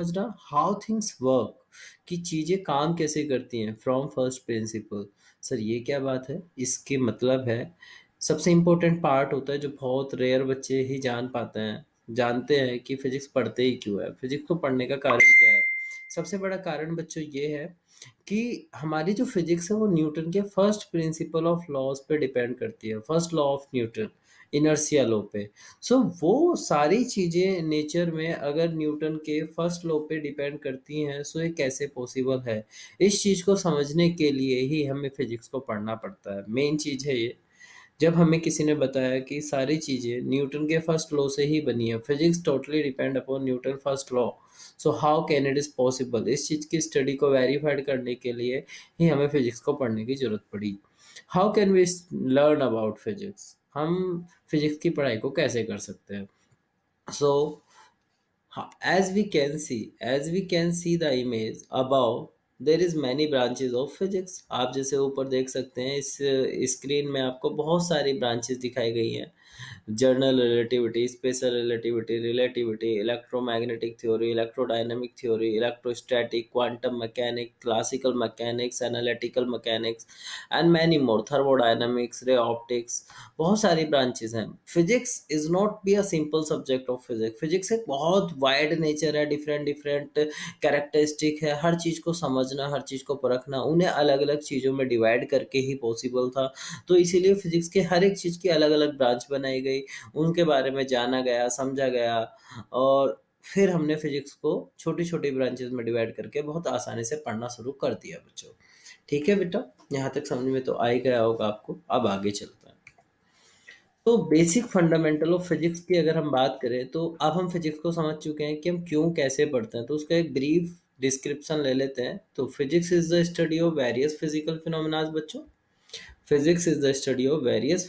समझना how things work, कि चीज़ें काम कैसे करती हैं फ्रॉम फर्स्ट प्रिंसिपल। सर ये क्या बात है? इसके मतलब है सबसे इम्पोर्टेंट पार्ट होता है जो बहुत रेयर बच्चे ही जान पाते हैं, जानते हैं कि फिजिक्स पढ़ते ही क्यों है, फिजिक्स को पढ़ने का कारण क्या है। सबसे बड़ा कारण बच्चों ये है कि हमारी जो फिजिक्स है वो न्यूटन के फर्स्ट प्रिंसिपल ऑफ लॉज पे डिपेंड करती है, first law of Newton, inertia law पे। सो वो सारी चीज़ें नेचर में अगर न्यूटन के फर्स्ट लॉ पे डिपेंड करती हैं, सो ये कैसे पॉसिबल है? इस चीज़ को समझने के लिए ही हमें फिजिक्स को पढ़ना पड़ता है, मेन चीज़ है ये। जब हमें किसी ने बताया कि सारी चीज़ें न्यूटन के फर्स्ट लॉ से ही बनी है, physics totally depend upon Newton first law, so how can it is possible, इस चीज़ की स्टडी को वेरीफाइड करने के लिए ही हमें फिजिक्स को पढ़ने की ज़रूरत पड़ी। How can we learn about physics, हम फिजिक्स की पढ़ाई को कैसे कर सकते हैं? सो as we can see the image above, there is many branches of physics। आप जैसे ऊपर देख सकते हैं इस स्क्रीन में आपको बहुत सारी ब्रांचेस दिखाई गई हैं। General relativity, special relativity, relativity, electromagnetic theory, electrodynamic theory, electrostatic, quantum mechanic, classical mechanics, analytical mechanics and many more, thermodynamics, ray optics, बहुत सारी ब्रांचेस हैं। Physics is not be a simple subject of physics. Physics एक बहुत wide nature है, different different characteristic है। हर चीज़ को समझना, हर चीज़ को परखना उन्हें अलग अलग चीज़ों में डिवाइड करके ही पॉसिबल था। तो इसीलिए फिजिक्स के हर एक चीज़ की अलग अलग ब्रांच बनाई गई, उनके बारे में जाना गया, समझा गया, और फिर हमने फिजिक्स को छोटी छोटी ब्रांचेस में डिवाइड करके बहुत आसानी से पढ़ना शुरू कर दिया बच्चों। ठीक है बेटा, यहाँ तक समझ में तो आ ही गया होगा आपको। अब आगे चलते हैं। तो बेसिक फंडामेंटल ऑफ फिजिक्स की अगर हम बात करें, तो अब हम फिजिक्स को समझ चुके हैं कि हम क्यों कैसे पढ़ते हैं, तो उसका एक ब्रीफ डिस्क्रिप्शन ले लेते हैं। तो physics is the study of various physical phenomena बच्चों। Physics is the study of various